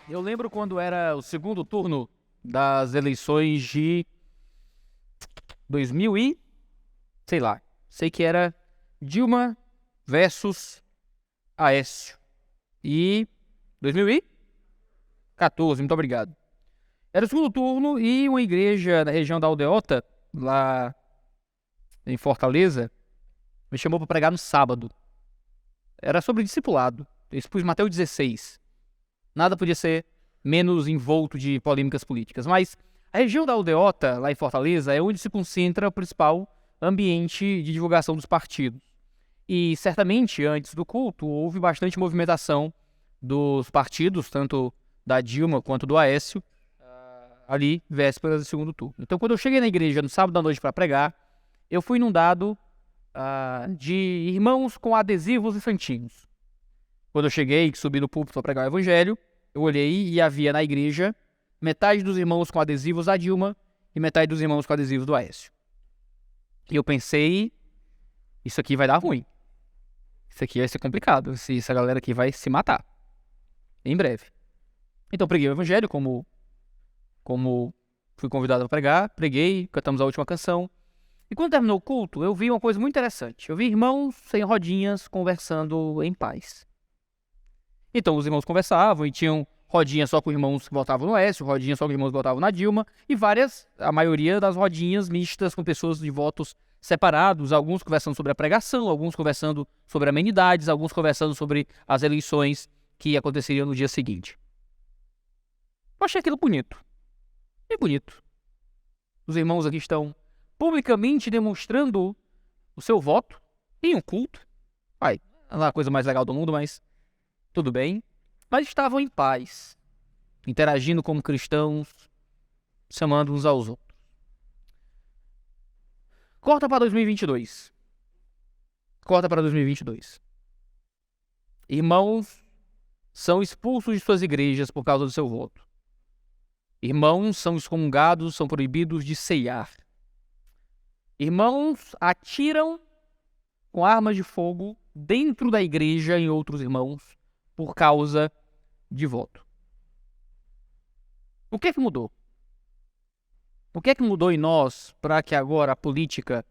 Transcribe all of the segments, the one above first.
Eu lembro quando era o segundo turno das eleições de 2000 e, sei lá, sei que era Dilma versus Aécio. E 2014, muito obrigado. Era o segundo turno e uma igreja na região da Aldeota, lá em Fortaleza, me chamou para pregar no sábado. Era sobre discipulado. Eu expus Mateus 16. Nada podia ser menos envolto de polêmicas políticas. Mas a região da Aldeota, lá em Fortaleza, é onde se concentra o principal ambiente de divulgação dos partidos. E certamente, antes do culto, houve bastante movimentação dos partidos, tanto da Dilma quanto do Aécio, ali, vésperas do segundo turno. Então, quando eu cheguei na igreja no sábado à noite para pregar, eu fui inundado de irmãos com adesivos e santinhos. Quando eu cheguei, que subi no púlpito para pregar o evangelho, eu olhei e havia na igreja metade dos irmãos com adesivos da Dilma e metade dos irmãos com adesivos do Aécio. E eu pensei, isso aqui vai dar ruim. Isso aqui vai ser complicado. Essa galera aqui vai se matar. Em breve. Então preguei o evangelho como fui convidado a pregar. Preguei, cantamos a última canção. E quando terminou o culto, eu vi uma coisa muito interessante. Eu vi irmãos sem rodinhas conversando em paz. Então os irmãos conversavam e tinham rodinha só com irmãos que votavam no Aécio, rodinha só com irmãos que votavam na Dilma, e a maioria das rodinhas mistas com pessoas de votos separados, alguns conversando sobre a pregação, alguns conversando sobre amenidades, alguns conversando sobre as eleições que aconteceriam no dia seguinte. Eu achei aquilo bonito. Bem bonito. Os irmãos aqui estão publicamente demonstrando o seu voto em um culto. Não é a coisa mais legal do mundo, mas tudo bem. Mas estavam em paz, interagindo como cristãos, chamando uns aos outros. Corta para 2022. Irmãos são expulsos de suas igrejas por causa do seu voto. Irmãos são excomungados, são proibidos de ceiar. Irmãos atiram com armas de fogo dentro da igreja em outros irmãos por causa de voto. O que é que mudou? O que é que mudou em nós para que agora a política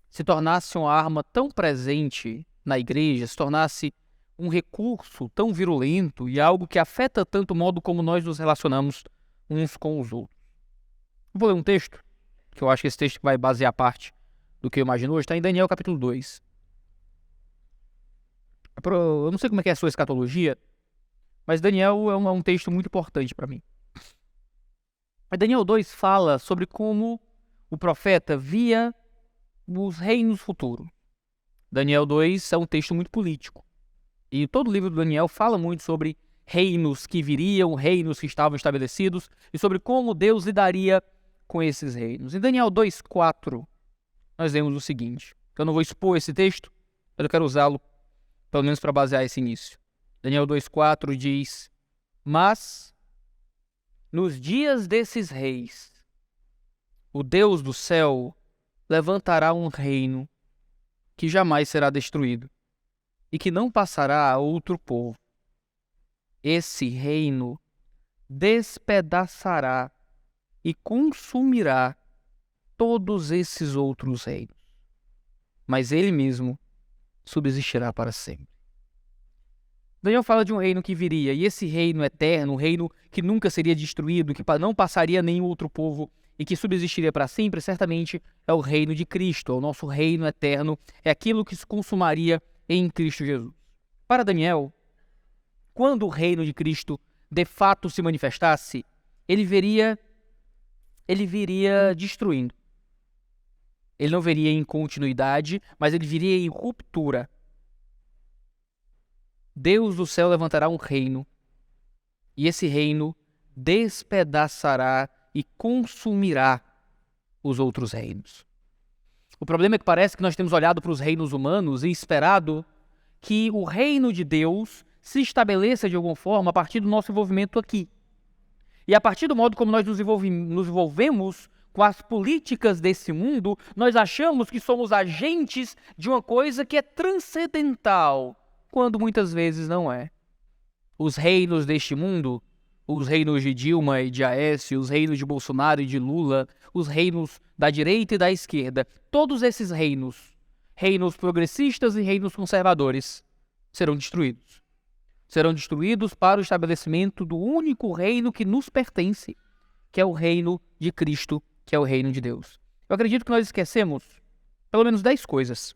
se tornasse uma arma tão presente na igreja, se tornasse um recurso tão virulento e algo que afeta tanto o modo como nós nos relacionamos uns com os outros? Eu vou ler um texto, que eu acho que esse texto vai basear parte do que eu imagino hoje, está em Daniel capítulo 2. Eu não sei como é que é a sua escatologia, mas Daniel é um texto muito importante para mim. Daniel 2 fala sobre como o profeta via os reinos futuros. Daniel 2 é um texto muito político. E todo o livro do Daniel fala muito sobre reinos que viriam, reinos que estavam estabelecidos, e sobre como Deus lidaria com esses reinos. Em Daniel 2:4, nós vemos o seguinte. Eu não vou expor esse texto, mas eu quero usá-lo pelo menos para basear esse início. Daniel 2:4 diz: Mas nos dias desses reis, o Deus do céu levantará um reino que jamais será destruído e que não passará a outro povo. Esse reino despedaçará e consumirá todos esses outros reinos, mas ele mesmo subsistirá para sempre. Daniel fala de um reino que viria, e esse reino eterno, um reino que nunca seria destruído, que não passaria nenhum outro povo e que subsistiria para sempre, certamente é o reino de Cristo, é o nosso reino eterno, é aquilo que se consumaria em Cristo Jesus. Para Daniel, quando o reino de Cristo de fato se manifestasse, ele viria destruindo. Ele não viria em continuidade, mas ele viria em ruptura. Deus do céu levantará um reino, e esse reino despedaçará e consumirá os outros reinos. O problema é que parece que nós temos olhado para os reinos humanos e esperado que o reino de Deus se estabeleça de alguma forma a partir do nosso envolvimento aqui. E a partir do modo como nós nos envolvemos com as políticas desse mundo, nós achamos que somos agentes de uma coisa que é transcendental, quando muitas vezes não é. Os reinos deste mundo os reinos de Dilma e de Aécio, os reinos de Bolsonaro e de Lula, os reinos da direita e da esquerda, todos esses reinos, reinos progressistas e reinos conservadores, serão destruídos. Serão destruídos para o estabelecimento do único reino que nos pertence, que é o reino de Cristo, que é o reino de Deus. Eu acredito que nós esquecemos pelo menos 10 coisas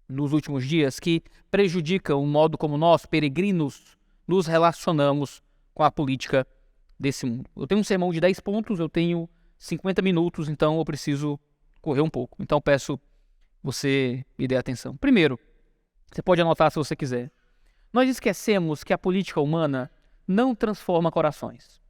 nos últimos dias que prejudicam o modo como nós, peregrinos, nos relacionamos com a política desse mundo. Eu tenho um sermão de 10 pontos, eu tenho 50 minutos, então eu preciso correr um pouco. Então peço você me dê atenção. Primeiro, você pode anotar se você quiser. Nós esquecemos que a política humana não transforma corações.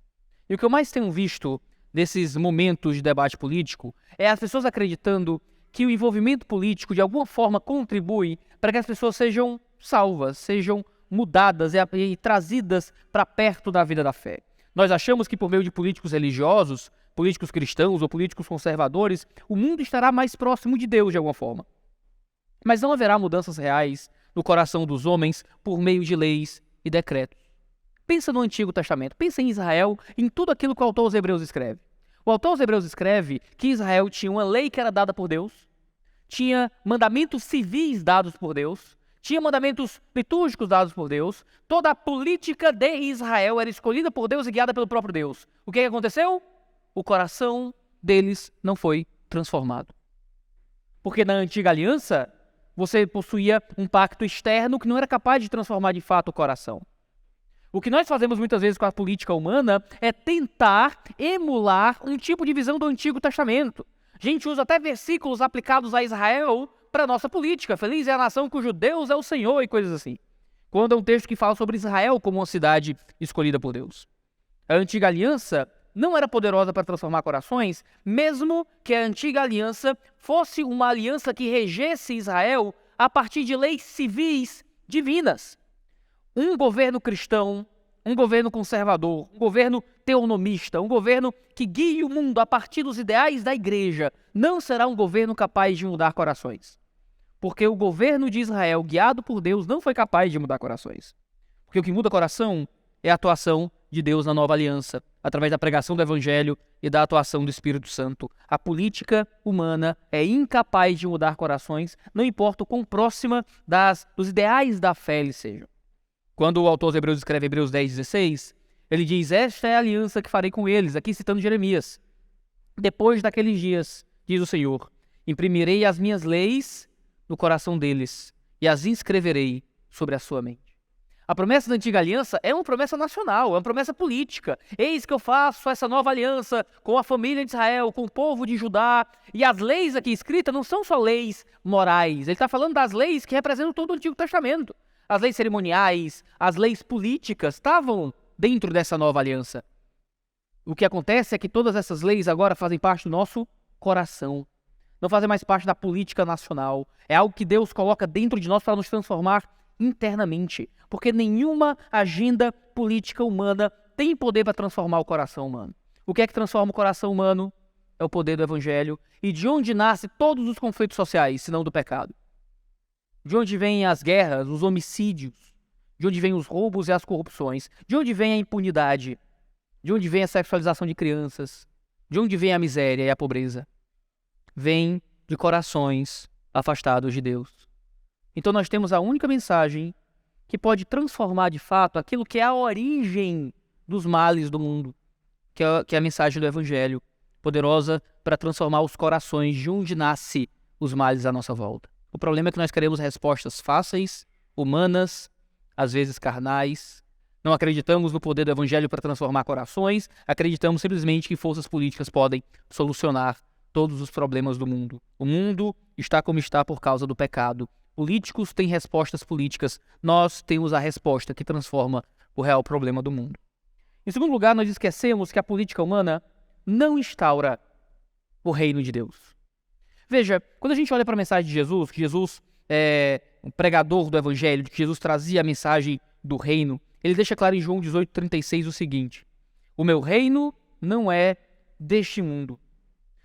E o que eu mais tenho visto desses momentos de debate político é as pessoas acreditando que o envolvimento político de alguma forma contribui para que as pessoas sejam salvas, sejam mudadas e trazidas para perto da vida da fé. Nós achamos que por meio de políticos religiosos, políticos cristãos ou políticos conservadores, o mundo estará mais próximo de Deus de alguma forma. Mas não haverá mudanças reais no coração dos homens por meio de leis e decretos. Pensa no Antigo Testamento, pensa em Israel, em tudo aquilo que o autor aos Hebreus escreve. O autor aos Hebreus escreve que Israel tinha uma lei que era dada por Deus, tinha mandamentos civis dados por Deus, tinha mandamentos litúrgicos dados por Deus, toda a política de Israel era escolhida por Deus e guiada pelo próprio Deus. O que aconteceu? O coração deles não foi transformado. Porque na antiga aliança, você possuía um pacto externo que não era capaz de transformar de fato o coração. O que nós fazemos muitas vezes com a política humana é tentar emular um tipo de visão do Antigo Testamento. A gente usa até versículos aplicados a Israel para a nossa política. Feliz é a nação cujo Deus é o Senhor e coisas assim. Quando é um texto que fala sobre Israel como uma cidade escolhida por Deus. A antiga aliança não era poderosa para transformar corações, mesmo que a antiga aliança fosse uma aliança que regesse Israel a partir de leis civis divinas. Um governo cristão, um governo conservador, um governo teonomista, um governo que guie o mundo a partir dos ideais da igreja, não será um governo capaz de mudar corações. Porque o governo de Israel, guiado por Deus, não foi capaz de mudar corações. Porque o que muda coração é a atuação de Deus na nova aliança, através da pregação do Evangelho e da atuação do Espírito Santo. A política humana é incapaz de mudar corações, não importa o quão próxima dos ideais da fé eles sejam. Quando o autor aos Hebreus escreve Hebreus 10:16, ele diz: esta é a aliança que farei com eles, aqui citando Jeremias. Depois daqueles dias, diz o Senhor, imprimirei as minhas leis no coração deles e as inscreverei sobre a sua mente. A promessa da antiga aliança é uma promessa nacional, é uma promessa política. Eis que eu faço essa nova aliança com a família de Israel, com o povo de Judá. E as leis aqui escritas não são só leis morais. Ele está falando das leis que representam todo o Antigo Testamento. As leis cerimoniais, as leis políticas estavam dentro dessa nova aliança. O que acontece é que todas essas leis agora fazem parte do nosso coração. Não fazem mais parte da política nacional. É algo que Deus coloca dentro de nós para nos transformar internamente. Porque nenhuma agenda política humana tem poder para transformar o coração humano. O que é que transforma o coração humano? É o poder do Evangelho. E de onde nascem todos os conflitos sociais, senão do pecado? De onde vêm as guerras, os homicídios? De onde vêm os roubos e as corrupções? De onde vem a impunidade? De onde vem a sexualização de crianças? De onde vem a miséria e a pobreza? Vem de corações afastados de Deus. Então nós temos a única mensagem que pode transformar de fato aquilo que é a origem dos males do mundo, que é a mensagem do Evangelho, poderosa para transformar os corações de onde nasce os males à nossa volta. O problema é que nós queremos respostas fáceis, humanas, às vezes carnais. Não acreditamos no poder do Evangelho para transformar corações, acreditamos simplesmente que forças políticas podem solucionar todos os problemas do mundo. O mundo está como está por causa do pecado. Políticos têm respostas políticas, nós temos a resposta que transforma o real problema do mundo. Em segundo lugar, nós esquecemos que a política humana não instaura o reino de Deus. Veja, quando a gente olha para a mensagem de Jesus, que Jesus é um pregador do Evangelho, que Jesus trazia a mensagem do reino, ele deixa claro em João 18:36 o seguinte: o meu reino não é deste mundo.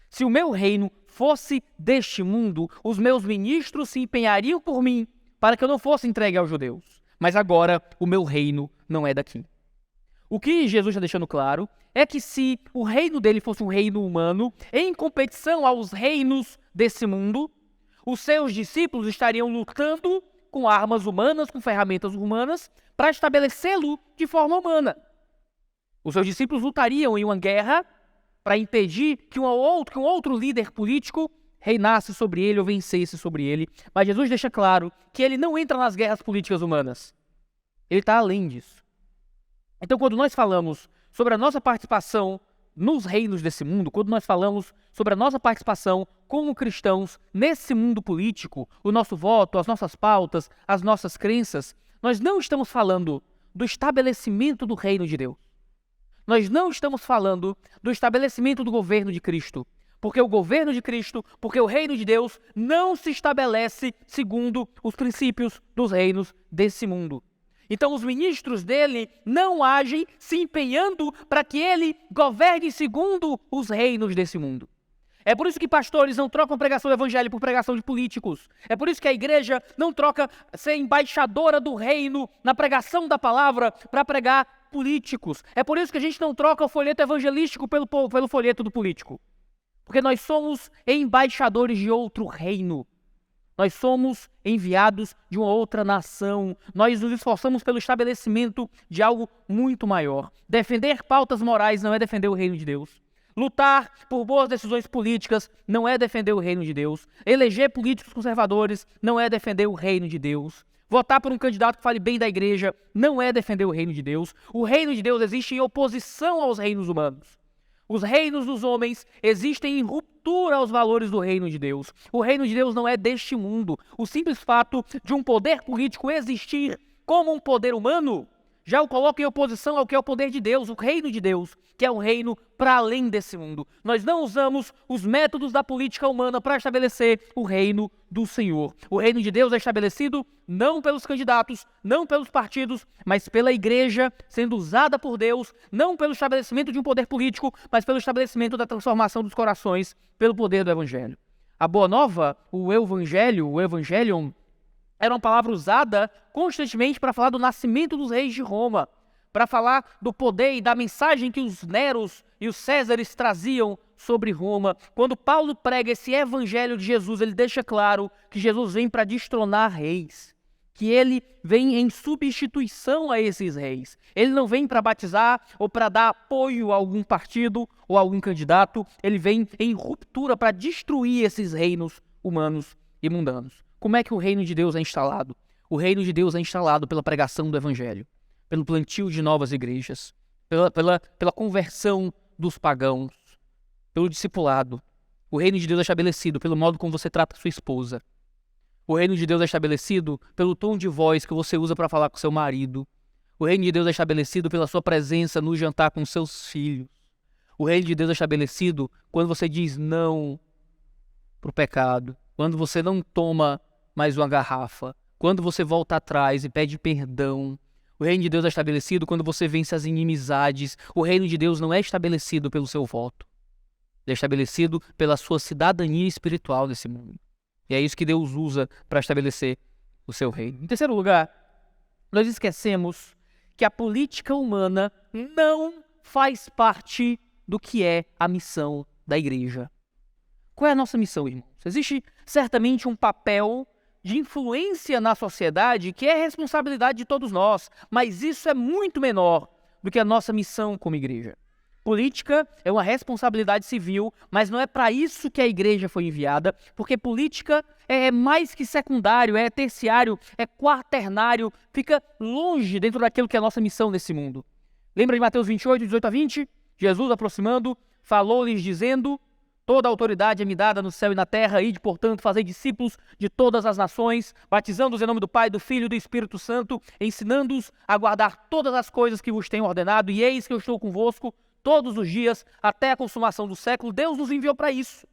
Se o meu reino fosse deste mundo, os meus ministros se empenhariam por mim para que eu não fosse entregue aos judeus. Mas agora o meu reino não é daqui. O que Jesus está deixando claro é que se o reino dele fosse um reino humano, em competição aos reinos desse mundo, os seus discípulos estariam lutando com armas humanas, com ferramentas humanas, para estabelecê-lo de forma humana. Os seus discípulos lutariam em uma guerra para impedir que um outro líder político reinasse sobre ele ou vencesse sobre ele. Mas Jesus deixa claro que ele não entra nas guerras políticas humanas. Ele está além disso. Então, quando nós falamos sobre a nossa participação nos reinos desse mundo, quando nós falamos sobre a nossa participação como cristãos nesse mundo político, o nosso voto, as nossas pautas, as nossas crenças, nós não estamos falando do estabelecimento do reino de Deus. Nós não estamos falando do estabelecimento do governo de Cristo, porque o governo de Cristo, porque o reino de Deus não se estabelece segundo os princípios dos reinos desse mundo. Então os ministros dele não agem se empenhando para que ele governe segundo os reinos desse mundo. É por isso que pastores não trocam pregação do evangelho por pregação de políticos. É por isso que a igreja não troca ser embaixadora do reino na pregação da palavra para pregar políticos. É por isso que a gente não troca o folheto evangelístico pelo folheto do político. Porque nós somos embaixadores de outro reino. Nós somos enviados de uma outra nação. Nós nos esforçamos pelo estabelecimento de algo muito maior. Defender pautas morais não é defender o reino de Deus. Lutar por boas decisões políticas não é defender o reino de Deus. Eleger políticos conservadores não é defender o reino de Deus. Votar por um candidato que fale bem da igreja não é defender o reino de Deus. O reino de Deus existe em oposição aos reinos humanos. Os reinos dos homens existem em ruptura aos valores do reino de Deus. O reino de Deus não é deste mundo. O simples fato de um poder político existir como um poder humano já o coloca em oposição ao que é o poder de Deus, o reino de Deus, que é um reino para além desse mundo. Nós não usamos os métodos da política humana para estabelecer o reino do Senhor. O reino de Deus é estabelecido não pelos candidatos, não pelos partidos, mas pela igreja sendo usada por Deus, não pelo estabelecimento de um poder político, mas pelo estabelecimento da transformação dos corações pelo poder do evangelho. A boa nova, o evangelho, o evangelion, era uma palavra usada constantemente para falar do nascimento dos reis de Roma, para falar do poder e da mensagem que os Neros e os Césares traziam sobre Roma. Quando Paulo prega esse evangelho de Jesus, ele deixa claro que Jesus vem para destronar reis, que ele vem em substituição a esses reis. Ele não vem para batizar ou para dar apoio a algum partido ou a algum candidato, ele vem em ruptura para destruir esses reinos humanos e mundanos. Como é que o reino de Deus é instalado? O reino de Deus é instalado pela pregação do evangelho, pelo plantio de novas igrejas, pela conversão dos pagãos, pelo discipulado. O reino de Deus é estabelecido pelo modo como você trata sua esposa. O reino de Deus é estabelecido pelo tom de voz que você usa para falar com seu marido. O reino de Deus é estabelecido pela sua presença no jantar com seus filhos. O reino de Deus é estabelecido quando você diz não para o pecado, quando você não toma mais uma garrafa, quando você volta atrás e pede perdão. O reino de Deus é estabelecido quando você vence as inimizades. O reino de Deus não é estabelecido pelo seu voto. Ele é estabelecido pela sua cidadania espiritual nesse mundo. E é isso que Deus usa para estabelecer o seu reino. Em terceiro lugar, nós esquecemos que a política humana não faz parte do que é a missão da igreja. Qual é a nossa missão, irmãos? Existe certamente um papel de influência na sociedade que é responsabilidade de todos nós, mas isso é muito menor do que a nossa missão como igreja. Política é uma responsabilidade civil, mas não é para isso que a igreja foi enviada, porque política é mais que secundário, é terciário, é quaternário, fica longe dentro daquilo que é a nossa missão nesse mundo. Lembra de Mateus 28, 18 a 20? Jesus, aproximando, falou-lhes dizendo: toda a autoridade é me dada no céu e na terra, ide, portanto, fazei discípulos de todas as nações, batizando-os em nome do Pai, do Filho e do Espírito Santo, ensinando-os a guardar todas as coisas que vos tenho ordenado, e eis que eu estou convosco todos os dias, até a consumação do século. Deus nos enviou para isso.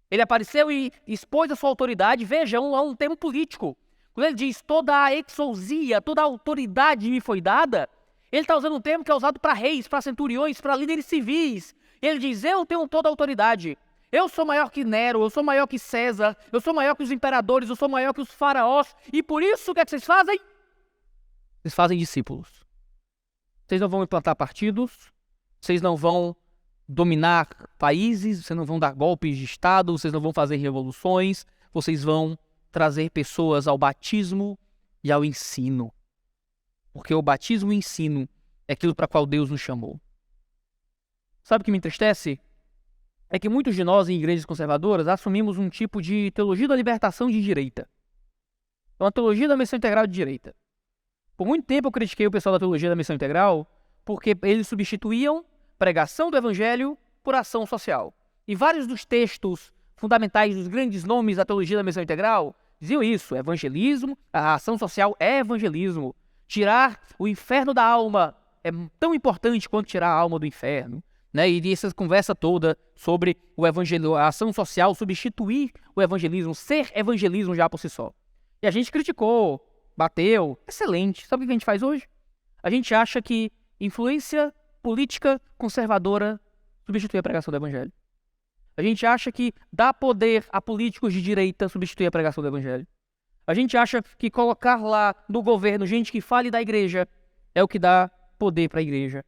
Ele apareceu e expôs a sua autoridade. Veja, é um termo político. Quando ele diz toda a exousia, toda a autoridade me foi dada, ele está usando um termo que é usado para reis, para centuriões, para líderes civis. Ele diz: eu tenho toda a autoridade. Eu sou maior que Nero, eu sou maior que César, eu sou maior que os imperadores, eu sou maior que os faraós. E por isso, o que é que vocês fazem? Vocês fazem discípulos. Vocês não vão implantar partidos, vocês não vão dominar países, vocês não vão dar golpes de Estado, vocês não vão fazer revoluções, vocês vão trazer pessoas ao batismo e ao ensino. Porque o batismo e o ensino é aquilo para qual Deus nos chamou. Sabe o que me entristece? É que muitos de nós, em igrejas conservadoras, assumimos um tipo de teologia da libertação de direita. É uma teologia da missão integral de direita. Por muito tempo eu critiquei o pessoal da teologia da missão integral porque eles substituíam pregação do evangelho por ação social. E vários dos textos fundamentais dos grandes nomes da teologia da missão integral diziam isso: evangelismo, a ação social é evangelismo. Tirar o inferno da alma é tão importante quanto tirar a alma do inferno. Né? E essa conversa toda sobre o evangelho, a ação social substituir o evangelismo, ser evangelismo já por si só. E a gente criticou, bateu, excelente. Sabe o que a gente faz hoje? A gente acha que influência política conservadora substitui a pregação do evangelho. A gente acha que dar poder a políticos de direita substitui a pregação do evangelho. A gente acha que colocar lá no governo gente que fale da igreja é o que dá poder para a igreja.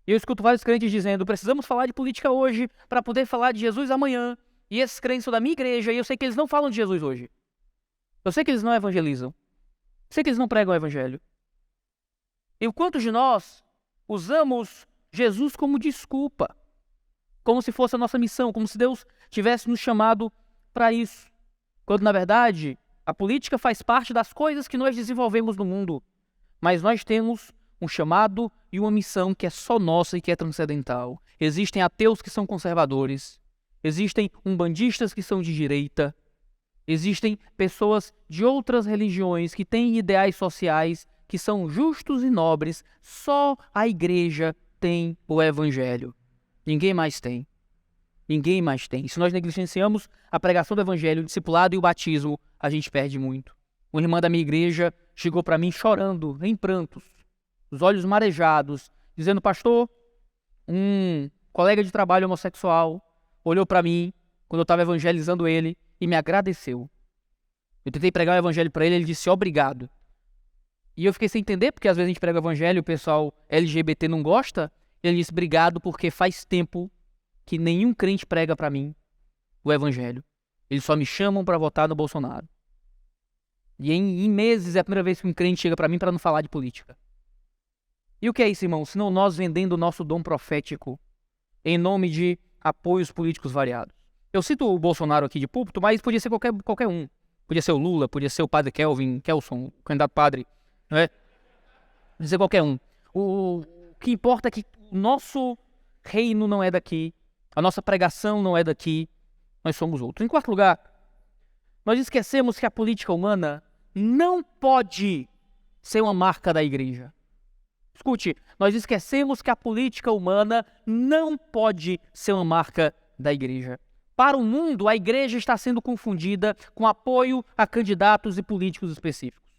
E eu escuto vários crentes dizendo: precisamos falar de política hoje para poder falar de Jesus amanhã. E esses crentes são da minha igreja e eu sei que eles não falam de Jesus hoje. Eu sei que eles não evangelizam. Eu sei que eles não pregam o evangelho. E o quanto de nós usamos Jesus como desculpa, como se fosse a nossa missão, como se Deus tivesse nos chamado para isso. Quando, na verdade, a política faz parte das coisas que nós desenvolvemos no mundo. Mas nós temos um chamado e uma missão que é só nossa e que é transcendental. Existem ateus que são conservadores. Existem umbandistas que são de direita. Existem pessoas de outras religiões que têm ideais sociais que são justos e nobres. Só a igreja tem o evangelho. Ninguém mais tem. Ninguém mais tem. E se nós negligenciamos a pregação do evangelho, o discipulado e o batismo, a gente perde muito. Uma irmã da minha igreja chegou para mim chorando, em prantos, os olhos marejados, dizendo: pastor, um colega de trabalho homossexual olhou para mim quando eu estava evangelizando ele e me agradeceu. Eu tentei pregar o evangelho para ele, ele disse obrigado. E eu fiquei sem entender, porque às vezes a gente prega o evangelho e o pessoal LGBT não gosta. Ele disse obrigado porque faz tempo que nenhum crente prega para mim o evangelho. Eles só me chamam para votar no Bolsonaro. E em meses é a primeira vez que um crente chega para mim para não falar de política. E o que é isso, irmão? Senão nós vendendo o nosso dom profético em nome de apoios políticos variados. Eu cito o Bolsonaro aqui de púlpito, mas podia ser qualquer um. Podia ser o Lula, podia ser o padre Kelson, o candidato padre, não é? Podia ser qualquer um. O que importa é que o nosso reino não é daqui, a nossa pregação não é daqui, nós somos outros. Em quarto lugar, nós esquecemos que a política humana não pode ser uma marca da igreja. Escute, nós esquecemos que a política humana não pode ser uma marca da igreja. Para o mundo, a igreja está sendo confundida com apoio a candidatos e políticos específicos.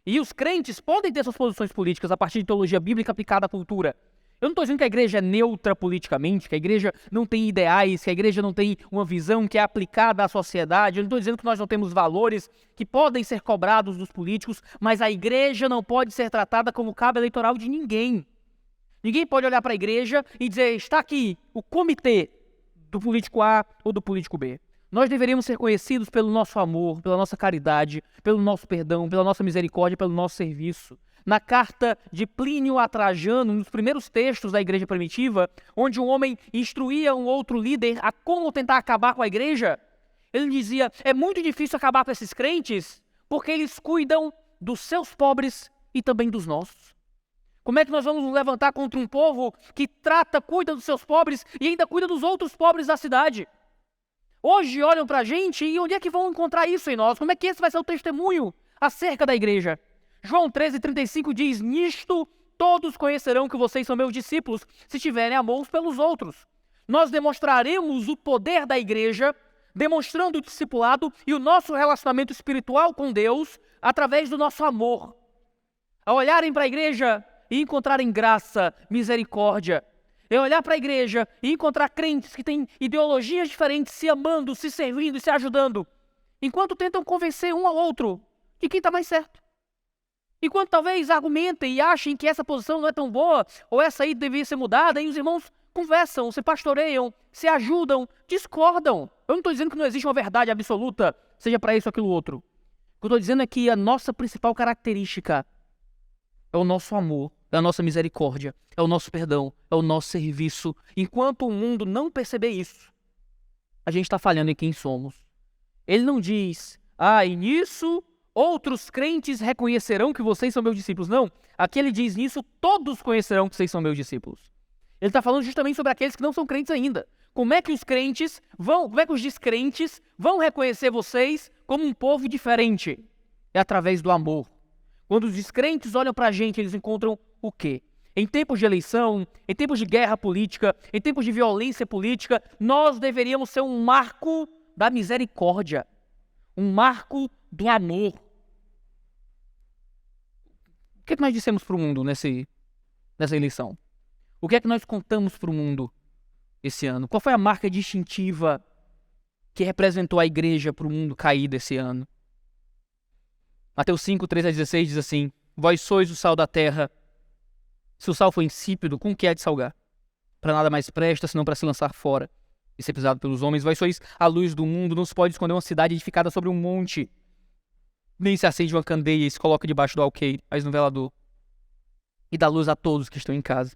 E os crentes podem ter suas posições políticas a partir de teologia bíblica aplicada à cultura. Eu não estou dizendo que a igreja é neutra politicamente, que a igreja não tem ideais, que a igreja não tem uma visão que é aplicada à sociedade. Eu não estou dizendo que nós não temos valores que podem ser cobrados dos políticos, mas a igreja não pode ser tratada como cabo eleitoral de ninguém. Ninguém pode olhar para a igreja e dizer: está aqui o comitê do político A ou do político B. Nós deveríamos ser conhecidos pelo nosso amor, pela nossa caridade, pelo nosso perdão, pela nossa misericórdia, pelo nosso serviço. Na carta de Plínio a Trajano, nos primeiros textos da igreja primitiva, onde um homem instruía um outro líder a como tentar acabar com a igreja, ele dizia: é muito difícil acabar com esses crentes, porque eles cuidam dos seus pobres e também dos nossos. Como é que nós vamos nos levantar contra um povo que cuida dos seus pobres e ainda cuida dos outros pobres da cidade? Hoje olham para a gente e onde é que vão encontrar isso em nós? Como é que esse vai ser o testemunho acerca da igreja? João 13,35 diz: nisto todos conhecerão que vocês são meus discípulos, se tiverem amor uns pelos outros. Nós demonstraremos o poder da igreja, demonstrando o discipulado e o nosso relacionamento espiritual com Deus através do nosso amor. Ao olharem para a igreja e encontrarem graça, misericórdia, é olhar para a igreja e encontrar crentes que têm ideologias diferentes, se amando, se servindo e se ajudando, enquanto tentam convencer um ao outro de quem está mais certo. Enquanto talvez argumentem e achem que essa posição não é tão boa, ou essa aí deveria ser mudada, aí os irmãos conversam, se pastoreiam, se ajudam, discordam. Eu não estou dizendo que não existe uma verdade absoluta, seja para isso ou aquilo outro. O que eu estou dizendo é que a nossa principal característica é o nosso amor, é a nossa misericórdia, é o nosso perdão, é o nosso serviço. Enquanto o mundo não perceber isso, a gente está falhando em quem somos. Ele não diz, e nisso outros crentes reconhecerão que vocês são meus discípulos. Não, aqui ele diz, nisso todos conhecerão que vocês são meus discípulos. Ele está falando justamente sobre aqueles que não são crentes ainda. Como é que os descrentes vão reconhecer vocês como um povo diferente? É através do amor. Quando os descrentes olham para a gente, eles encontram o quê? Em tempos de eleição, em tempos de guerra política, em tempos de violência política, nós deveríamos ser um marco da misericórdia, um marco do amor. O que é que nós dissemos para o mundo nessa eleição? O que é que nós contamos para o mundo esse ano? Qual foi a marca distintiva que representou a igreja para o mundo caído esse ano? Mateus 5, 13-16 diz assim, vós sois o sal da terra. Se o sal for insípido, com que é de salgar? Para nada mais presta, senão para se lançar fora e ser pisado pelos homens. Vós sois a luz do mundo, não se pode esconder uma cidade edificada sobre um monte. Nem se acende uma candeia e se coloca debaixo do alqueire, mas no velador. E dá luz a todos que estão em casa.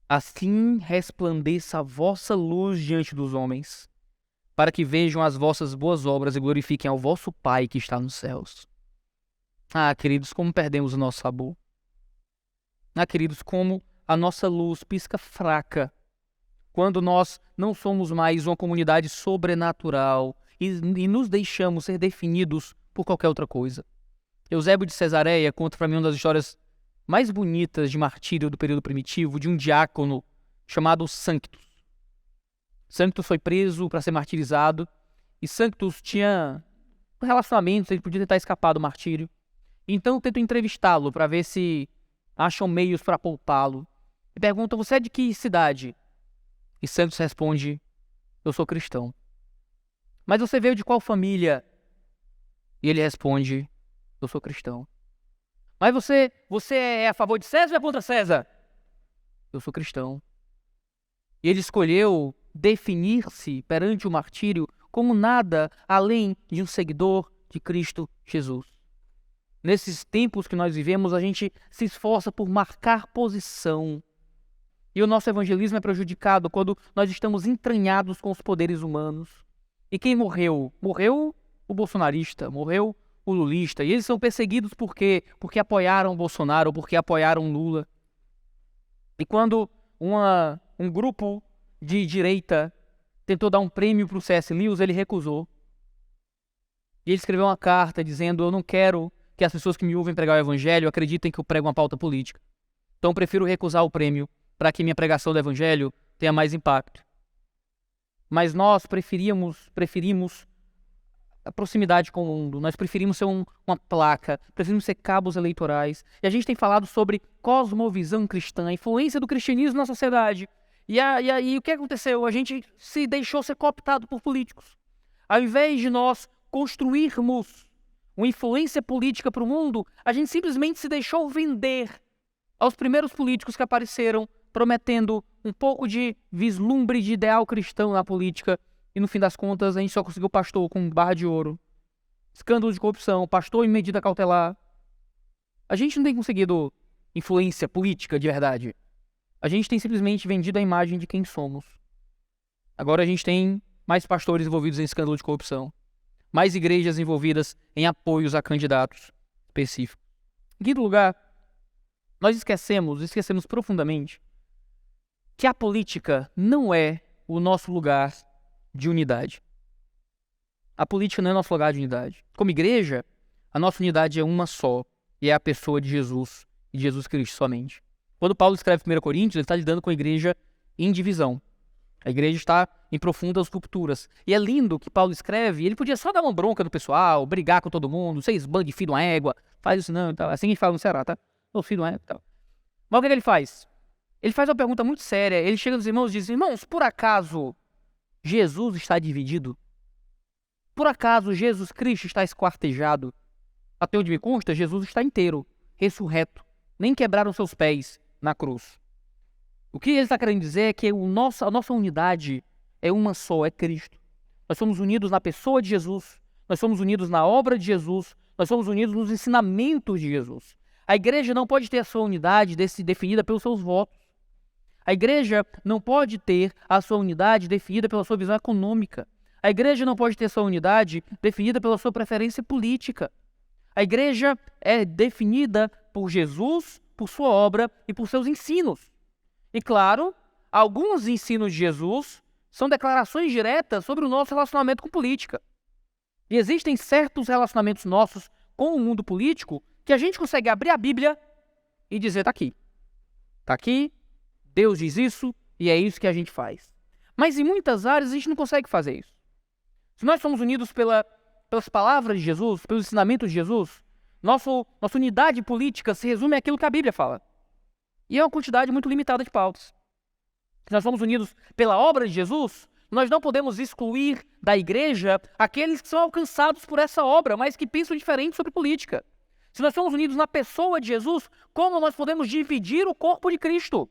Assim resplandeça a vossa luz diante dos homens, para que vejam as vossas boas obras e glorifiquem ao vosso Pai que está nos céus. Queridos, como perdemos o nosso sabor. Queridos, como a nossa luz pisca fraca quando nós não somos mais uma comunidade sobrenatural e nos deixamos ser definidos por qualquer outra coisa. Eusébio de Cesareia conta para mim uma das histórias mais bonitas de martírio do período primitivo, de um diácono chamado Sanctus. Sanctus foi preso para ser martirizado e Sanctus tinha um relacionamento, ele podia tentar escapar do martírio. Então tentam entrevistá-lo para ver se acham meios para poupá-lo. E perguntam, você é de que cidade? E Sanctus responde, eu sou cristão. Mas você veio de qual família? E ele responde, eu sou cristão. Mas você é a favor de César ou é contra César? Eu sou cristão. E ele escolheu definir-se perante o martírio como nada além de um seguidor de Cristo Jesus. Nesses tempos que nós vivemos, a gente se esforça por marcar posição. E o nosso evangelismo é prejudicado quando nós estamos entranhados com os poderes humanos. E quem morreu? Morreu o bolsonarista, morreu o lulista. E eles são perseguidos por quê? Porque apoiaram Bolsonaro, porque apoiaram Lula. E quando um grupo de direita tentou dar um prêmio para o C.S. Lewis, ele recusou. E ele escreveu uma carta dizendo, eu não quero que as pessoas que me ouvem pregar o evangelho acreditem que eu prego uma pauta política. Então eu prefiro recusar o prêmio para que minha pregação do evangelho tenha mais impacto. Mas nós preferimos a proximidade com o mundo, nós preferimos ser uma placa, preferimos ser cabos eleitorais. E a gente tem falado sobre cosmovisão cristã, a influência do cristianismo na sociedade. E aí o que aconteceu? A gente se deixou ser cooptado por políticos. Ao invés de nós construirmos uma influência política para o mundo, a gente simplesmente se deixou vender aos primeiros políticos que apareceram, prometendo um pouco de vislumbre de ideal cristão na política. E no fim das contas, a gente só conseguiu pastor com barra de ouro, escândalo de corrupção, pastor em medida cautelar. A gente não tem conseguido influência política de verdade. A gente tem simplesmente vendido a imagem de quem somos. Agora a gente tem mais pastores envolvidos em escândalo de corrupção, mais igrejas envolvidas em apoios a candidatos específicos. Em quinto lugar, nós esquecemos profundamente que a política não é o nosso lugar de unidade. A política não é nosso lugar de unidade. Como igreja, a nossa unidade é uma só, e é a pessoa de Jesus e de Jesus Cristo somente. Quando Paulo escreve 1 Coríntios, ele está lidando com a igreja em divisão. A igreja está em profundas rupturas. E é lindo que Paulo escreve, ele podia só dar uma bronca no pessoal, brigar com todo mundo, vocês bando de filho de uma égua, faz isso não, tá? Assim a gente fala no Ceará, tá? Ô filho de uma égua, tá? Mas o que ele faz? Ele faz uma pergunta muito séria, ele chega nos irmãos e diz, irmãos, por acaso Jesus está dividido? Por acaso Jesus Cristo está esquartejado? Até onde me consta, Jesus está inteiro, ressurreto. Nem quebraram seus pés na cruz. O que ele está querendo dizer é que a nossa unidade é uma só, é Cristo. Nós somos unidos na pessoa de Jesus, nós somos unidos na obra de Jesus, nós somos unidos nos ensinamentos de Jesus. A igreja não pode ter a sua unidade definida pelos seus votos. A igreja não pode ter a sua unidade definida pela sua visão econômica. A igreja não pode ter a sua unidade definida pela sua preferência política. A igreja é definida por Jesus, por sua obra e por seus ensinos. E claro, alguns ensinos de Jesus são declarações diretas sobre o nosso relacionamento com política. E existem certos relacionamentos nossos com o mundo político que a gente consegue abrir a Bíblia e dizer, tá aqui. Tá aqui, Deus diz isso e é isso que a gente faz. Mas em muitas áreas a gente não consegue fazer isso. Se nós somos unidos pelas palavras de Jesus, pelos ensinamentos de Jesus, nossa unidade política se resume àquilo que a Bíblia fala. E é uma quantidade muito limitada de pautas. Se nós somos unidos pela obra de Jesus, nós não podemos excluir da igreja aqueles que são alcançados por essa obra, mas que pensam diferente sobre política. Se nós somos unidos na pessoa de Jesus, como nós podemos dividir o corpo de Cristo?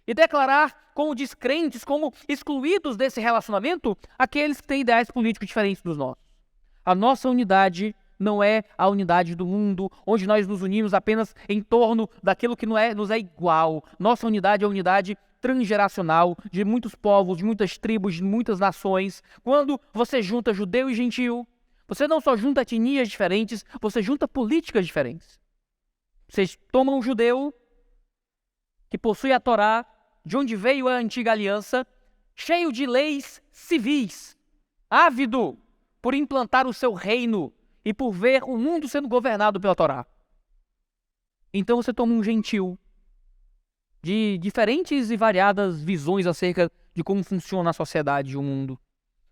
E declarar como descrentes, como excluídos desse relacionamento, aqueles que têm ideais políticos diferentes dos nossos. A nossa unidade não é a unidade do mundo, onde nós nos unimos apenas em torno daquilo que nos é igual. Nossa unidade é a unidade transgeracional de muitos povos, de muitas tribos, de muitas nações. Quando você junta judeu e gentil, você não só junta etnias diferentes, você junta políticas diferentes. Vocês tomam um judeu que possui a Torá, de onde veio a antiga aliança, cheio de leis civis, ávido por implantar o seu reino e por ver o mundo sendo governado pela Torá. Então você toma um gentil de diferentes e variadas visões acerca de como funciona a sociedade e o mundo.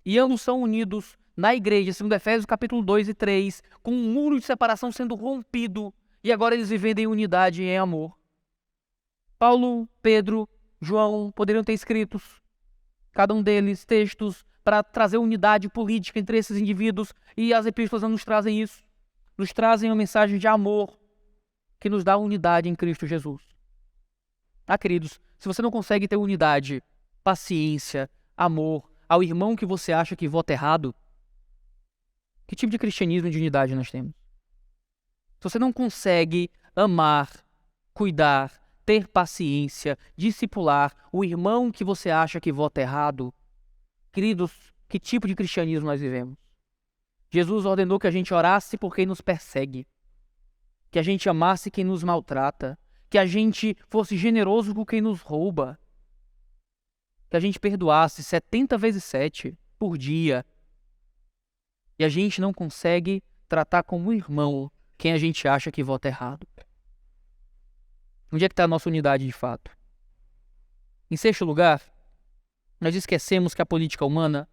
E ambos são unidos na igreja, segundo Efésios capítulo 2 e 3, com um muro de separação sendo rompido, e agora eles vivem em unidade e em amor. Paulo, Pedro, João poderiam ter escrito, cada um deles, textos para trazer unidade política entre esses indivíduos, e as epístolas não nos trazem isso. Nos trazem uma mensagem de amor que nos dá unidade em Cristo Jesus. Queridos, se você não consegue ter unidade, paciência, amor ao irmão que você acha que vota errado, que tipo de cristianismo e de unidade nós temos? Se você não consegue amar, cuidar, ter paciência, discipular o irmão que você acha que vota errado, queridos, que tipo de cristianismo nós vivemos? Jesus ordenou que a gente orasse por quem nos persegue, que a gente amasse quem nos maltrata, que a gente fosse generoso com quem nos rouba, que a gente perdoasse 70 vezes 7 por dia, e a gente não consegue tratar como irmão quem a gente acha que vota errado. Onde é que está a nossa unidade de fato? Em sexto lugar, nós esquecemos que a política humana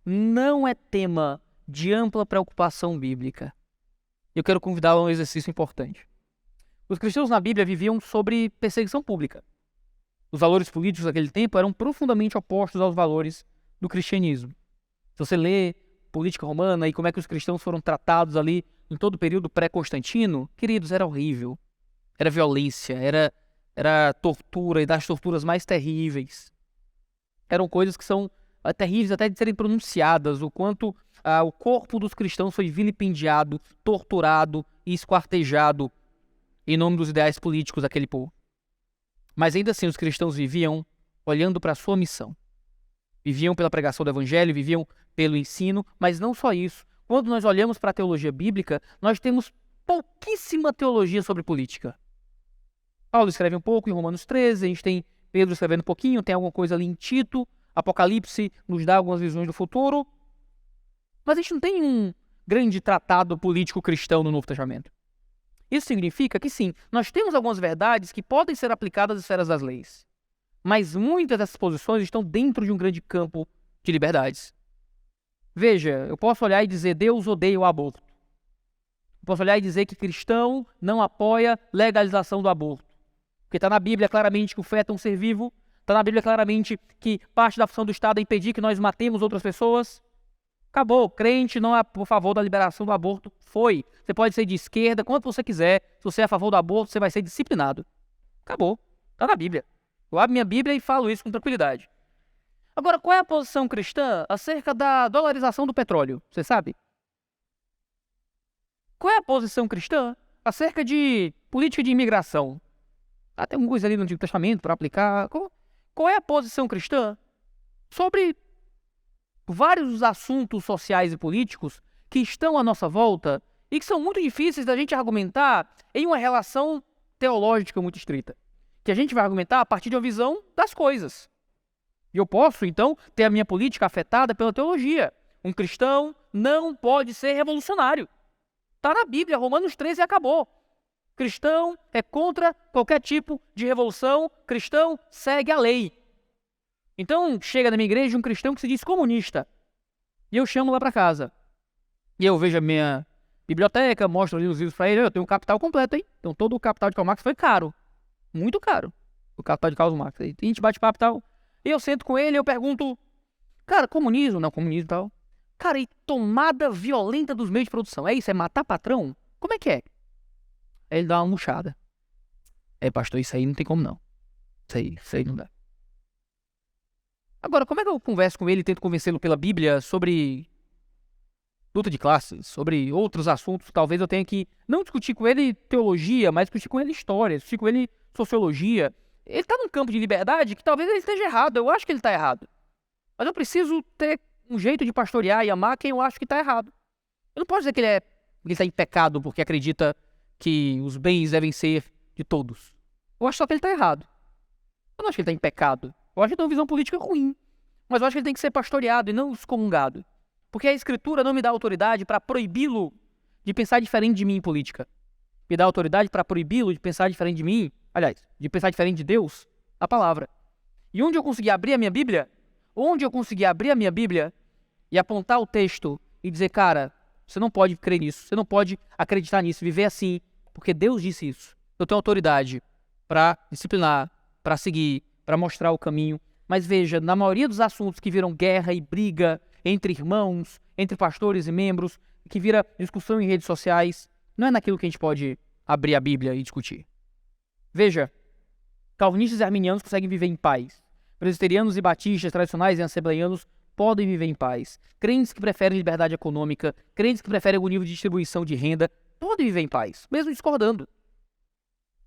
não é tema de ampla preocupação bíblica. Eu quero convidá-lo a um exercício importante. Os cristãos na Bíblia viviam sobre perseguição pública. Os valores políticos daquele tempo eram profundamente opostos aos valores do cristianismo. Se você lê política romana e como é que os cristãos foram tratados ali em todo o período pré-Constantino, queridos, era horrível. Era violência, era tortura, e das torturas mais terríveis. Eram coisas que são terríveis até de serem pronunciadas, o quanto o corpo dos cristãos foi vilipendiado, torturado e esquartejado em nome dos ideais políticos daquele povo. Mas ainda assim os cristãos viviam olhando para a sua missão. Viviam pela pregação do evangelho, viviam pelo ensino, mas não só isso. Quando nós olhamos para a teologia bíblica, nós temos pouquíssima teologia sobre política. Paulo escreve um pouco em Romanos 13, a gente tem Pedro escrevendo um pouquinho, tem alguma coisa ali em Tito, Apocalipse nos dá algumas visões do futuro, mas a gente não tem um grande tratado político cristão no Novo Testamento. Isso significa que sim, nós temos algumas verdades que podem ser aplicadas às esferas das leis, mas muitas dessas posições estão dentro de um grande campo de liberdades. Veja, eu posso olhar e dizer Deus odeia o aborto. Eu posso olhar e dizer que cristão não apoia legalização do aborto. Porque está na Bíblia claramente que o feto é um ser vivo, está na Bíblia claramente que parte da função do Estado é impedir que nós matemos outras pessoas. Acabou. Crente não é por favor da liberação do aborto. Foi. Você pode ser de esquerda, quanto você quiser. Se você é a favor do aborto, você vai ser disciplinado. Acabou. Está na Bíblia. Eu abro minha Bíblia e falo isso com tranquilidade. Agora, qual é a posição cristã acerca da dolarização do petróleo? Você sabe? Qual é a posição cristã acerca de política de imigração? Tem alguma coisa ali no Antigo Testamento para aplicar. Qual é a posição cristã sobre vários assuntos sociais e políticos que estão à nossa volta e que são muito difíceis da gente argumentar em uma relação teológica muito estrita? Que a gente vai argumentar a partir de uma visão das coisas. E eu posso, então, ter a minha política afetada pela teologia. Um cristão não pode ser revolucionário. Está na Bíblia, Romanos 13 e acabou. Cristão é contra qualquer tipo de revolução, cristão segue a lei. Então, chega na minha igreja um cristão que se diz comunista. E eu chamo lá para casa. E eu vejo a minha biblioteca, mostro ali os livros para ele. Eu tenho o Capital completo, hein? Então, todo o Capital de Karl Marx foi caro. Muito caro. O Capital de Karl Marx. E a gente bate papo e tal. E eu sento com ele e eu pergunto, cara, comunismo? Não, comunismo e tal. Cara, e tomada violenta dos meios de produção? É isso? É matar patrão? Como é que é? Aí ele dá uma murchada. Pastor, isso aí não tem como não. Isso aí não dá. Agora, como é que eu converso com ele e tento convencê-lo pela Bíblia sobre luta de classes, sobre outros assuntos? Talvez eu tenha que não discutir com ele teologia, mas discutir com ele história, discutir com ele sociologia. Ele está num campo de liberdade que talvez ele esteja errado. Eu acho que ele está errado. Mas eu preciso ter um jeito de pastorear e amar quem eu acho que está errado. Eu não posso dizer que ele está em pecado porque acredita que os bens devem ser de todos. Eu acho só que ele está errado. Eu não acho que ele está em pecado. Eu acho que ele tem uma visão política ruim. Mas eu acho que ele tem que ser pastoreado e não excomungado. Porque a Escritura não me dá autoridade para proibi-lo de pensar diferente de mim em política. Me dá autoridade para proibi-lo de pensar diferente de mim, aliás, de pensar diferente de Deus, a palavra. E onde eu conseguir abrir a minha Bíblia, e apontar o texto e dizer, cara, você não pode crer nisso, você não pode acreditar nisso, viver assim, porque Deus disse isso. Eu tenho autoridade para disciplinar, para seguir, para mostrar o caminho. Mas veja, na maioria dos assuntos que viram guerra e briga entre irmãos, entre pastores e membros, que vira discussão em redes sociais, não é naquilo que a gente pode abrir a Bíblia e discutir. Veja, calvinistas e arminianos conseguem viver em paz. Presbiterianos e batistas, tradicionais e assembleianos podem viver em paz. Crentes que preferem liberdade econômica, crentes que preferem algum nível de distribuição de renda, podem viver em paz, mesmo discordando.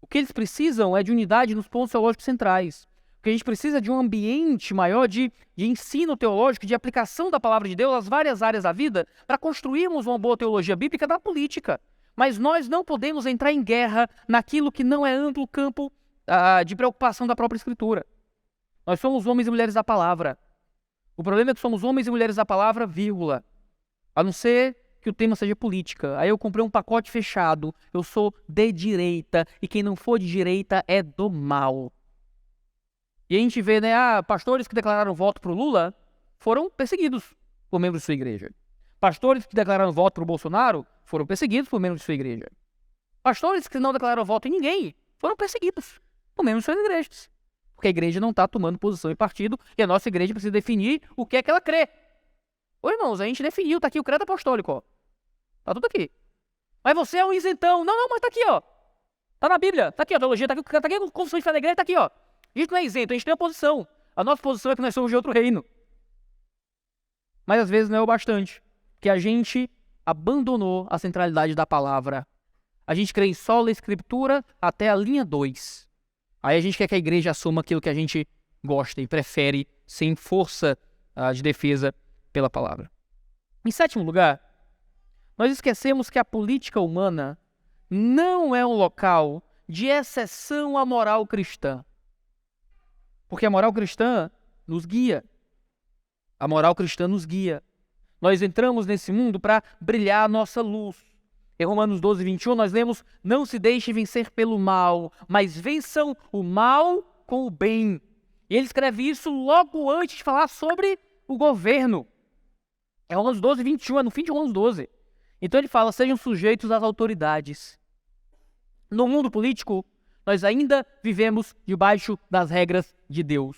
O que eles precisam é de unidade nos pontos teológicos centrais. O que a gente precisa é de um ambiente maior de ensino teológico, de aplicação da palavra de Deus às várias áreas da vida, para construirmos uma boa teologia bíblica da política. Mas nós não podemos entrar em guerra naquilo que não é amplo campo de preocupação da própria Escritura. Nós somos homens e mulheres da palavra. O problema é que somos homens e mulheres da palavra, vírgula. A não ser que o tema seja política. Aí eu comprei um pacote fechado, eu sou de direita, e quem não for de direita é do mal. E a gente vê, né, pastores que declararam voto para o Lula foram perseguidos por membros de sua igreja. Pastores que declararam voto para o Bolsonaro foram perseguidos por membros de sua igreja. Pastores que não declararam voto em ninguém foram perseguidos por membros de suas igrejas. Porque a igreja não está tomando posição em partido e a nossa igreja precisa definir o que é que ela crê. Ô irmãos, a gente definiu, tá aqui o credo apostólico, ó. Tá tudo aqui. Mas você é um isentão. Não, mas tá aqui, ó. Tá na Bíblia, tá aqui, ó, a teologia, tá aqui a confissão de fé da igreja, tá aqui, ó. A gente não é isento, a gente tem uma posição. A nossa posição é que nós somos de outro reino. Mas às vezes não é o bastante. Que a gente abandonou a centralidade da palavra. A gente crê em sola escritura até a linha 2. Aí a gente quer que a igreja assuma aquilo que a gente gosta e prefere, sem força de defesa pela palavra. Em sétimo lugar, nós esquecemos que a política humana não é um local de exceção à moral cristã. Porque a moral cristã nos guia. A moral cristã nos guia. Nós entramos nesse mundo para brilhar a nossa luz. Em Romanos 12, 21, nós lemos, não se deixe vencer pelo mal, mas vençam o mal com o bem. E ele escreve isso logo antes de falar sobre o governo. É Romanos 12, 21, é no fim de Romanos 12. Então ele fala, sejam sujeitos às autoridades. No mundo político, nós ainda vivemos debaixo das regras de Deus.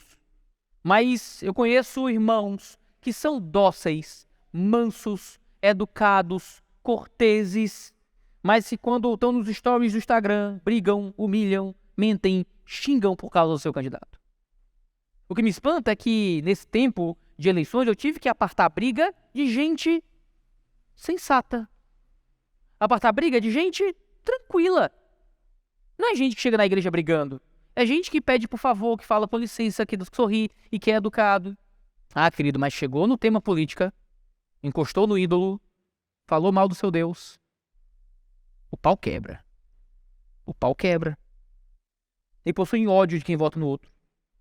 Mas eu conheço irmãos que são dóceis, mansos, educados, corteses, mas que quando estão nos stories do Instagram, brigam, humilham, mentem, xingam por causa do seu candidato. O que me espanta é que, nesse tempo de eleições, eu tive que apartar a briga de gente sensata. Apartar a briga de gente tranquila. Não é gente que chega na igreja brigando. É gente que pede por favor, que fala com licença, que sorri e que é educado. Ah, querido, mas chegou no tema política, encostou no ídolo, falou mal do seu Deus. O pau quebra. O pau quebra. E possuem ódio de quem vota no outro.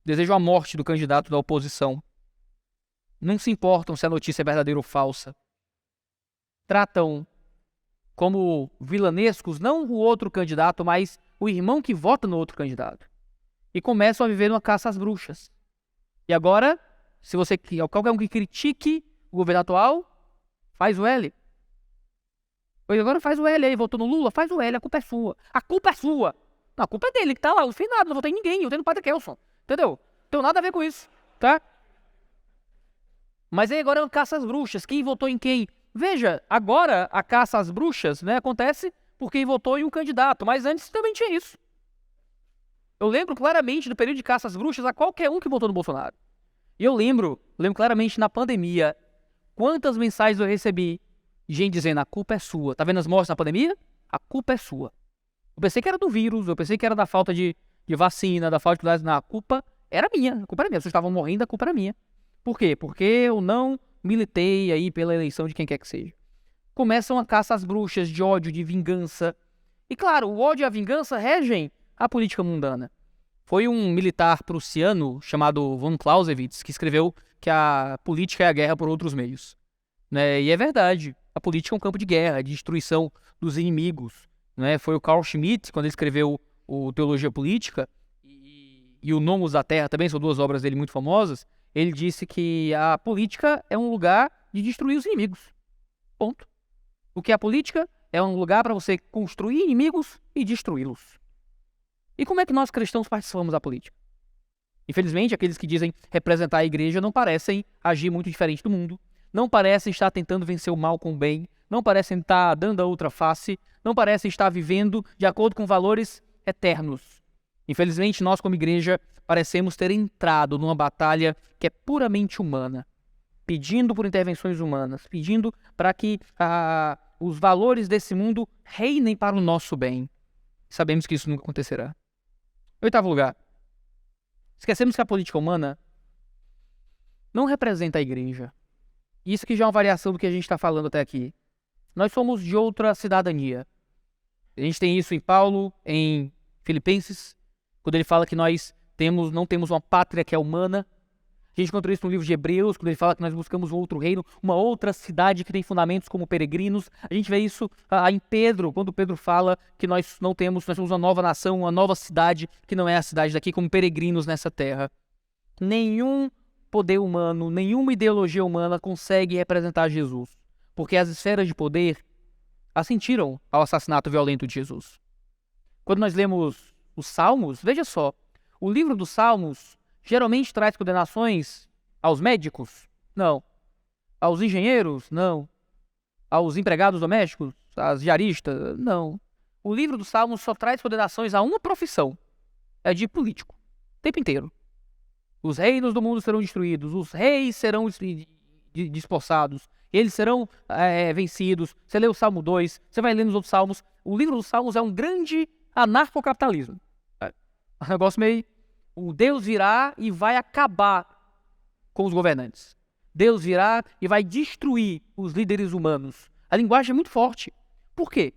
Desejam a morte do candidato da oposição. Não se importam se a notícia é verdadeira ou falsa. Tratam como vilanescos não o outro candidato, mas o irmão que vota no outro candidato. E começam a viver uma caça às bruxas. E agora, se você qualquer um que critique o governo atual, faz o L. Pois agora faz o L aí, votou no Lula, faz o L, a culpa é sua. A culpa é sua. Não, a culpa é dele que tá lá, eu não fiz nada, não votei em ninguém, eu tenho no Padre Kelson. Entendeu? Não tem nada a ver com isso, tá? Mas aí agora é uma caça às bruxas. Quem votou em quem? Veja, agora a caça às bruxas, né, acontece por quem votou em um candidato, mas antes também tinha isso. Eu lembro claramente do período de caça às bruxas a qualquer um que votou no Bolsonaro. E eu lembro claramente na pandemia, quantas mensagens eu recebi de gente dizendo, a culpa é sua. Tá vendo as mortes na pandemia? A culpa é sua. Eu pensei que era do vírus, eu pensei que era da falta de vacina, da falta de cuidados. Não, a culpa era minha, a culpa era minha. Vocês estavam morrendo, a culpa era minha. Por quê? Porque eu não militei aí pela eleição de quem quer que seja. Começam a caça às bruxas de ódio, de vingança. E claro, o ódio e a vingança regem a política mundana. Foi um militar prussiano chamado von Clausewitz que escreveu que a política é a guerra por outros meios. Né? E é verdade, a política é um campo de guerra, de destruição dos inimigos. Né? Foi o Carl Schmitt, quando ele escreveu o Teologia Política, e o Nomos da Terra também, são duas obras dele muito famosas, ele disse que a política é um lugar de destruir os inimigos. Ponto. O que é a política? É um lugar para você construir inimigos e destruí-los. E como é que nós cristãos participamos da política? Infelizmente, aqueles que dizem representar a igreja não parecem agir muito diferente do mundo, não parecem estar tentando vencer o mal com o bem, não parecem estar dando a outra face, não parecem estar vivendo de acordo com valores eternos. Infelizmente, nós como igreja parecemos ter entrado numa batalha que é puramente humana, pedindo por intervenções humanas, pedindo para que os valores desse mundo reinem para o nosso bem. Sabemos que isso nunca acontecerá. 8º lugar. Esquecemos que a política humana não representa a igreja. Isso que já é uma variação do que a gente está falando até aqui. Nós somos de outra cidadania. A gente tem isso em Paulo, em Filipenses, quando ele fala que nós não temos uma pátria que é humana. A gente encontra isso no livro de Hebreus, quando ele fala que nós buscamos um outro reino, uma outra cidade que tem fundamentos como peregrinos. A gente vê isso em Pedro, quando Pedro fala que nós somos uma nova nação, uma nova cidade, que não é a cidade daqui, como peregrinos nessa terra. Nenhum poder humano, nenhuma ideologia humana consegue representar Jesus, porque as esferas de poder assentiram ao assassinato violento de Jesus. Quando nós lemos os Salmos, veja só, o livro dos Salmos geralmente traz condenações aos médicos? Não. Aos engenheiros? Não. Aos empregados domésticos? Às diaristas? Não. O livro dos Salmos só traz condenações a uma profissão. É de político. O tempo inteiro. Os reinos do mundo serão destruídos. Os reis serão desposados. Eles serão vencidos. Você lê o Salmo 2, você vai lendo os outros Salmos. O livro dos Salmos é um grande anarcocapitalismo. É um negócio meio... O Deus virá e vai acabar com os governantes. Deus virá e vai destruir os líderes humanos. A linguagem é muito forte. Por quê?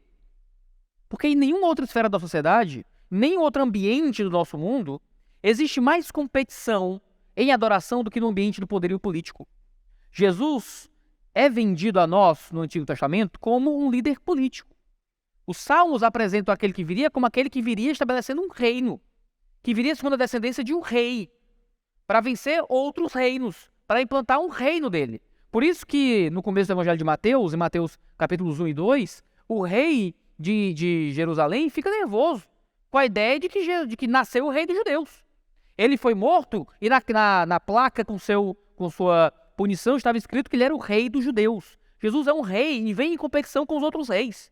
Porque em nenhuma outra esfera da sociedade, nem em outro ambiente do nosso mundo, existe mais competição em adoração do que no ambiente do poderio político. Jesus é vendido a nós, no Antigo Testamento, como um líder político. Os Salmos apresentam aquele que viria como aquele que viria estabelecendo um reino, que viria segundo a descendência de um rei, para vencer outros reinos, para implantar um reino dele. Por isso que no começo do Evangelho de Mateus, em Mateus capítulos 1 e 2, o rei de Jerusalém fica nervoso com a ideia de que nasceu o rei dos judeus. Ele foi morto e na placa com sua punição, estava escrito que ele era o rei dos judeus. Jesus é um rei e vem em competição com os outros reis.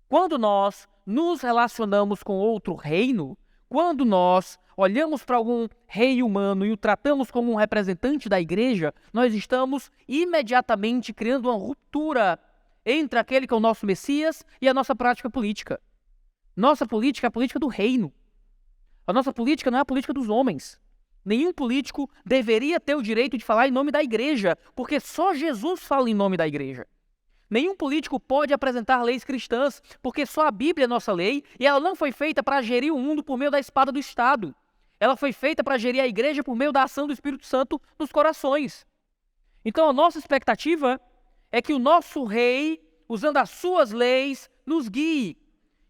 Quando nós nos relacionamos com outro reino, quando nós olhamos para algum rei humano e o tratamos como um representante da igreja, nós estamos imediatamente criando uma ruptura entre aquele que é o nosso Messias e a nossa prática política. Nossa política é a política do reino. A nossa política não é a política dos homens. Nenhum político deveria ter o direito de falar em nome da igreja, porque só Jesus fala em nome da igreja. Nenhum político pode apresentar leis cristãs, porque só a Bíblia é nossa lei e ela não foi feita para gerir o mundo por meio da espada do Estado. Ela foi feita para gerir a igreja por meio da ação do Espírito Santo nos corações. Então a nossa expectativa é que o nosso rei, usando as suas leis, nos guie.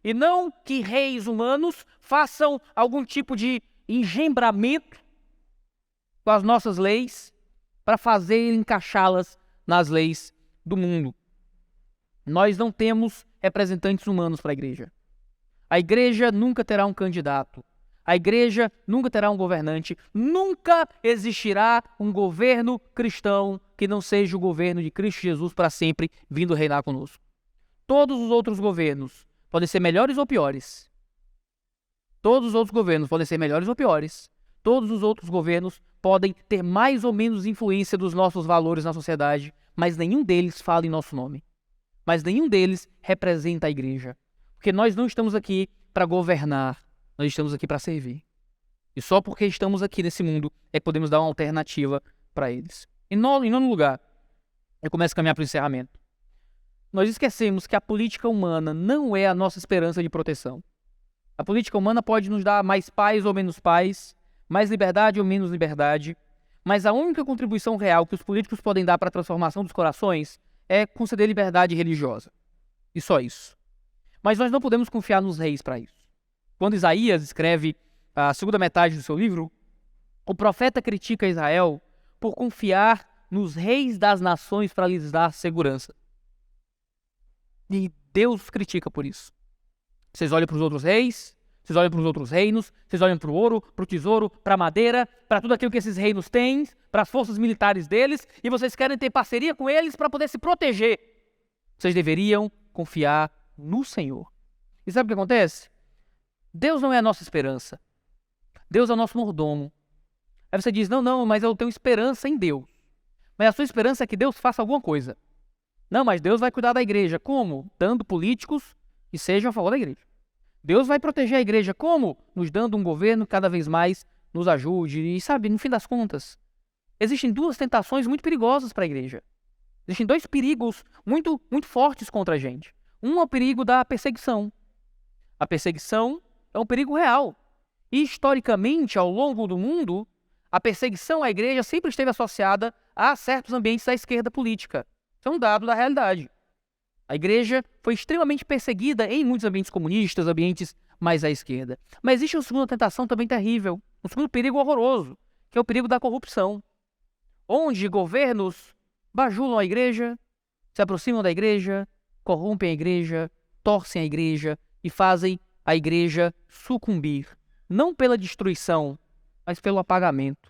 E não que reis humanos façam algum tipo de engendramento com as nossas leis para fazer encaixá-las nas leis do mundo. Nós não temos representantes humanos para a igreja. A igreja nunca terá um candidato. A igreja nunca terá um governante. Nunca existirá um governo cristão que não seja o governo de Cristo Jesus para sempre, vindo reinar conosco. Todos os outros governos podem ser melhores ou piores. Todos os outros governos podem ser melhores ou piores. Todos os outros governos podem ter mais ou menos influência dos nossos valores na sociedade, mas nenhum deles fala em nosso nome. Mas nenhum deles representa a igreja. Porque nós não estamos aqui para governar, nós estamos aqui para servir. E só porque estamos aqui nesse mundo é que podemos dar uma alternativa para eles. Em nono lugar, eu começo a caminhar para o encerramento. Nós esquecemos que a política humana não é a nossa esperança de proteção. A política humana pode nos dar mais paz ou menos paz, mais liberdade ou menos liberdade, mas a única contribuição real que os políticos podem dar para a transformação dos corações é conceder liberdade religiosa. E só isso. Mas nós não podemos confiar nos reis para isso. Quando Isaías escreve a segunda metade do seu livro, o profeta critica Israel por confiar nos reis das nações para lhes dar segurança. E Deus critica por isso. Vocês olham para os outros reis, vocês olham para os outros reinos, vocês olham para o ouro, para o tesouro, para a madeira, para tudo aquilo que esses reinos têm, para as forças militares deles, e vocês querem ter parceria com eles para poder se proteger. Vocês deveriam confiar no Senhor. E sabe o que acontece? Deus não é a nossa esperança. Deus é o nosso mordomo. Aí você diz, não, mas eu tenho esperança em Deus. Mas a sua esperança é que Deus faça alguma coisa. Não, mas Deus vai cuidar da igreja. Como? Dando políticos que sejam a favor da igreja. Deus vai proteger a igreja. Como? Nos dando um governo que cada vez mais nos ajude. E sabe, no fim das contas, existem duas tentações muito perigosas para a igreja. Existem dois perigos muito fortes contra a gente. Um é o perigo da perseguição. A perseguição é um perigo real. E historicamente, ao longo do mundo, a perseguição à igreja sempre esteve associada a certos ambientes da esquerda política. Isso é um dado da realidade. A igreja foi extremamente perseguida em muitos ambientes comunistas, ambientes mais à esquerda. Mas existe uma segunda tentação também terrível, um segundo perigo horroroso, que é o perigo da corrupção, onde governos bajulam a igreja, se aproximam da igreja, corrompem a igreja, torcem a igreja e fazem a igreja sucumbir, não pela destruição, mas pelo apagamento.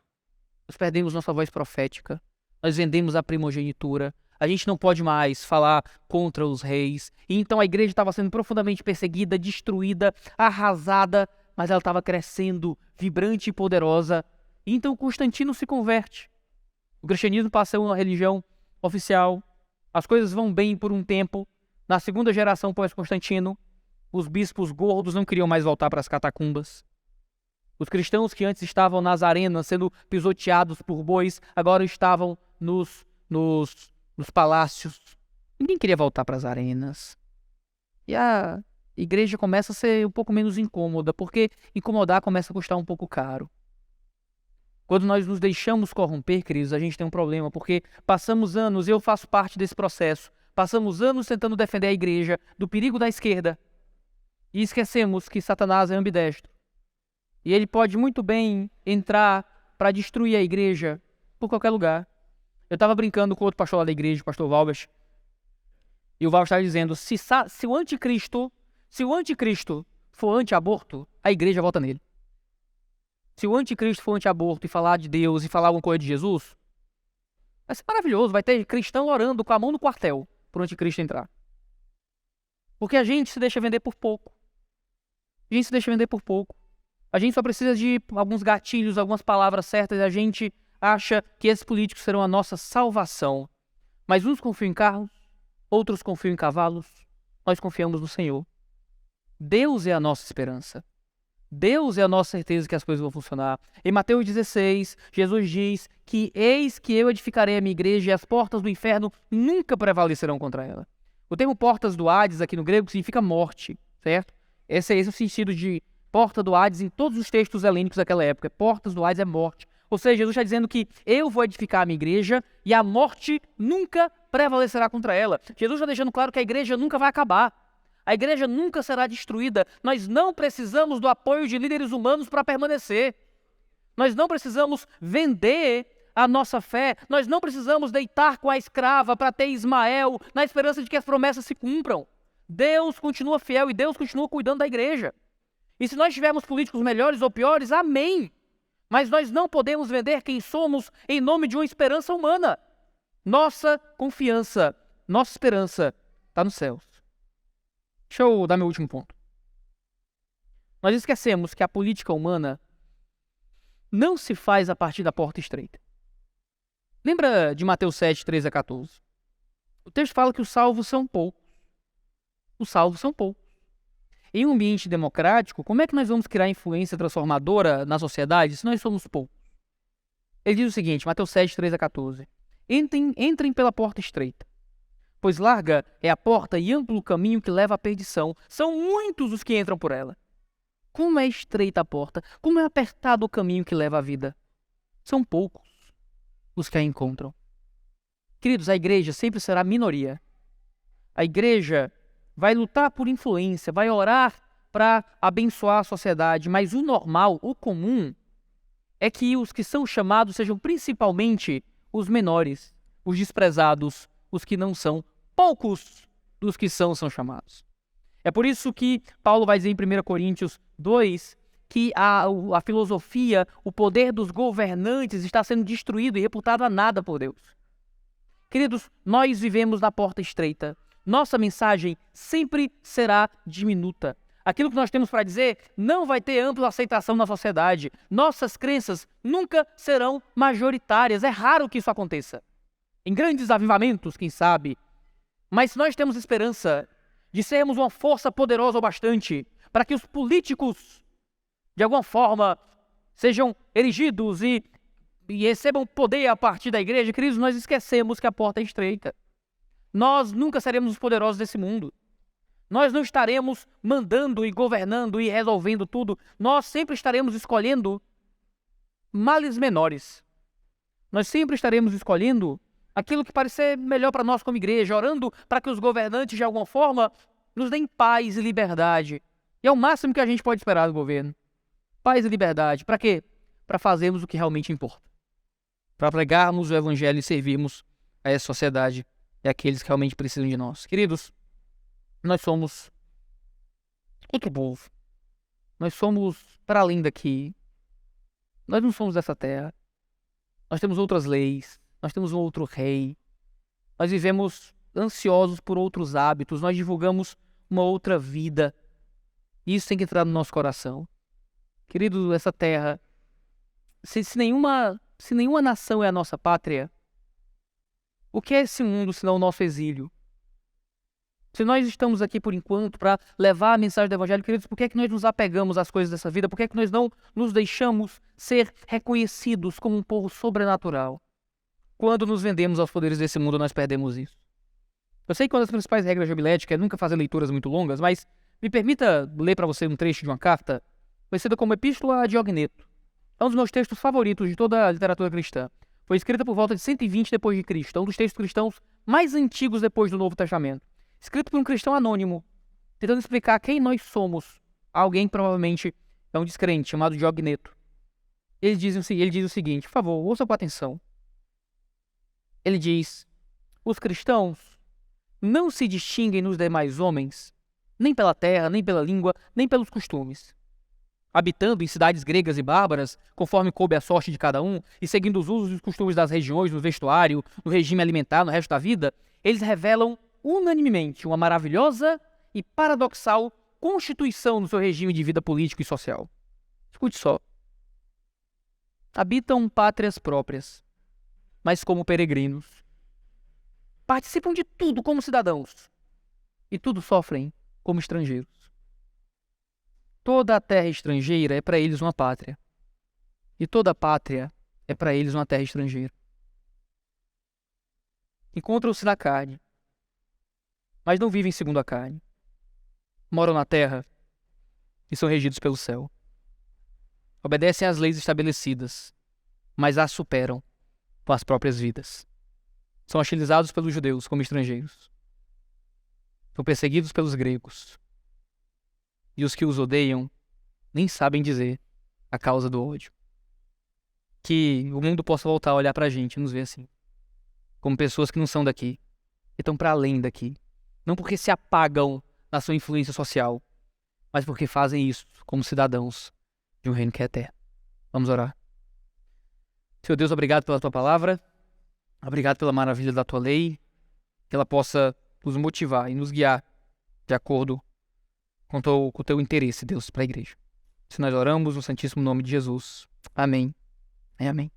Nós perdemos nossa voz profética, nós vendemos a primogenitura, a gente não pode mais falar contra os reis. E então a igreja estava sendo profundamente perseguida, destruída, arrasada, mas ela estava crescendo, vibrante e poderosa. E então Constantino se converte. O cristianismo passa a ser uma religião oficial. As coisas vão bem por um tempo. Na segunda geração pós-Constantino, os bispos gordos não queriam mais voltar para as catacumbas. Os cristãos que antes estavam nas arenas sendo pisoteados por bois, agora estavam nos palácios. Ninguém queria voltar para as arenas. E a igreja começa a ser um pouco menos incômoda, porque incomodar começa a custar um pouco caro. Quando nós nos deixamos corromper, queridos, a gente tem um problema, porque passamos anos, eu faço parte desse processo, passamos anos tentando defender a igreja do perigo da esquerda e esquecemos que Satanás é ambidestro. E ele pode muito bem entrar para destruir a igreja por qualquer lugar. Eu estava brincando com outro pastor lá da igreja, o pastor Valbas, e o Valbas estava dizendo, se o anticristo for anti-aborto, a igreja vota nele. Se o anticristo for anti-aborto e falar de Deus e falar alguma coisa de Jesus, Vai ser maravilhoso, vai ter cristão orando com a mão no quartel pro anticristo entrar. Porque a gente se deixa vender por pouco. A gente se deixa vender por pouco. A gente só precisa de alguns gatilhos, algumas palavras certas, e a gente acha que esses políticos serão a nossa salvação. Mas uns confiam em carros, outros confiam em cavalos, nós confiamos no Senhor. Deus é a nossa esperança. Deus é a nossa certeza que as coisas vão funcionar. Em Mateus 16, Jesus diz que eis que eu edificarei a minha igreja e as portas do inferno nunca prevalecerão contra ela. O termo portas do Hades aqui no grego significa morte, certo? Esse é o sentido de porta do Hades em todos os textos helênicos daquela época. Portas do Hades é morte. Ou seja, Jesus está dizendo que eu vou edificar a minha igreja e a morte nunca prevalecerá contra ela. Jesus está deixando claro que a igreja nunca vai acabar. A igreja nunca será destruída. Nós não precisamos do apoio de líderes humanos para permanecer. Nós não precisamos vender a nossa fé. Nós não precisamos deitar com a escrava para ter Ismael na esperança de que as promessas se cumpram. Deus continua fiel e Deus continua cuidando da igreja. E se nós tivermos políticos melhores ou piores, amém. Mas nós não podemos vender quem somos em nome de uma esperança humana. Nossa confiança, nossa esperança está nos céus. Deixa eu dar meu último ponto. Nós esquecemos que a política humana não se faz a partir da porta estreita. Lembra de Mateus 7, 13 a 14? O texto fala que os salvos são poucos. Os salvos são poucos. Em um ambiente democrático, como é que nós vamos criar influência transformadora na sociedade se nós somos poucos? Ele diz o seguinte, Mateus 7, 13 a 14. Entrem pela porta estreita, pois larga é a porta e amplo o caminho que leva à perdição. São muitos os que entram por ela. Como é estreita a porta, como é apertado o caminho que leva à vida. São poucos os que a encontram. Queridos, a igreja sempre será minoria. A igreja vai lutar por influência, vai orar para abençoar a sociedade, mas o normal, o comum, é que os que são chamados sejam principalmente os menores, os desprezados, os que não são. Poucos dos que são chamados. É por isso que Paulo vai dizer em 1 Coríntios 2 que a filosofia, o poder dos governantes está sendo destruído e reputado a nada por Deus. Queridos, nós vivemos na porta estreita. Nossa mensagem sempre será diminuta. Aquilo que nós temos para dizer não vai ter ampla aceitação na sociedade. Nossas crenças nunca serão majoritárias. É raro que isso aconteça. Em grandes avivamentos, quem sabe. Mas nós temos esperança de sermos uma força poderosa o bastante para que os políticos, de alguma forma, sejam erigidos e recebam poder a partir da igreja. Queridos, nós esquecemos que a porta é estreita. Nós nunca seremos os poderosos desse mundo. Nós não estaremos mandando e governando e resolvendo tudo. Nós sempre estaremos escolhendo males menores. Nós sempre estaremos escolhendo aquilo que parecer melhor para nós como igreja, orando para que os governantes, de alguma forma, nos deem paz e liberdade. E é o máximo que a gente pode esperar do governo. Paz e liberdade. Para quê? Para fazermos o que realmente importa. Para pregarmos o evangelho e servirmos a essa sociedade e aqueles que realmente precisam de nós. Queridos, nós somos outro povo. Nós somos para além daqui. Nós não somos dessa terra. Nós temos outras leis. Nós temos um outro rei. Nós vivemos ansiosos por outros hábitos. Nós divulgamos uma outra vida. Isso tem que entrar no nosso coração. Querido, essa terra, se nenhuma nação é a nossa pátria, o que é esse mundo senão o nosso exílio? Se nós estamos aqui por enquanto para levar a mensagem do evangelho, queridos, por que é que nós nos apegamos às coisas dessa vida? Por que é que nós não nos deixamos ser reconhecidos como um povo sobrenatural? Quando nos vendemos aos poderes desse mundo, nós perdemos isso. Eu sei que uma das principais regras de homilética é nunca fazer leituras muito longas, mas me permita ler para você um trecho de uma carta conhecida como Epístola a Diogneto. É um dos meus textos favoritos de toda a literatura cristã. Foi escrita por volta de 120 depois de Cristo. É um dos textos cristãos mais antigos depois do Novo Testamento. Escrito por um cristão anônimo, tentando explicar quem nós somos. Alguém que provavelmente é um descrente, chamado Diogneto. Ele diz o seguinte, por favor, ouça com atenção. Ele diz, os cristãos não se distinguem nos demais homens, nem pela terra, nem pela língua, nem pelos costumes. habitando em cidades gregas e bárbaras, conforme coube a sorte de cada um, e seguindo os usos e os costumes das regiões, no vestuário, no regime alimentar, no resto da vida, eles revelam unanimemente uma maravilhosa e paradoxal constituição no seu regime de vida político e social. Escute só. Habitam pátrias próprias, mas como peregrinos. Participam de tudo como cidadãos, e tudo sofrem como estrangeiros. Toda a terra estrangeira é para eles uma pátria, e toda pátria é para eles uma terra estrangeira. Encontram-se na carne, mas não vivem segundo a carne. Moram na terra e são regidos pelo céu. Obedecem às leis estabelecidas, mas as superam com as próprias vidas. São hostilizados pelos judeus como estrangeiros. São perseguidos pelos gregos. E os que os odeiam nem sabem dizer a causa do ódio. Que o mundo possa voltar a olhar pra gente e nos ver assim, como pessoas que não são daqui, que estão para além daqui. Não porque se apagam na sua influência social, mas porque fazem isso como cidadãos de um reino que é eterno. Vamos orar. Senhor Deus, obrigado pela tua palavra, obrigado pela maravilha da tua lei, que ela possa nos motivar e nos guiar de acordo com o teu interesse, Deus, para a igreja. Se nós oramos no santíssimo nome de Jesus. Amém. Amém.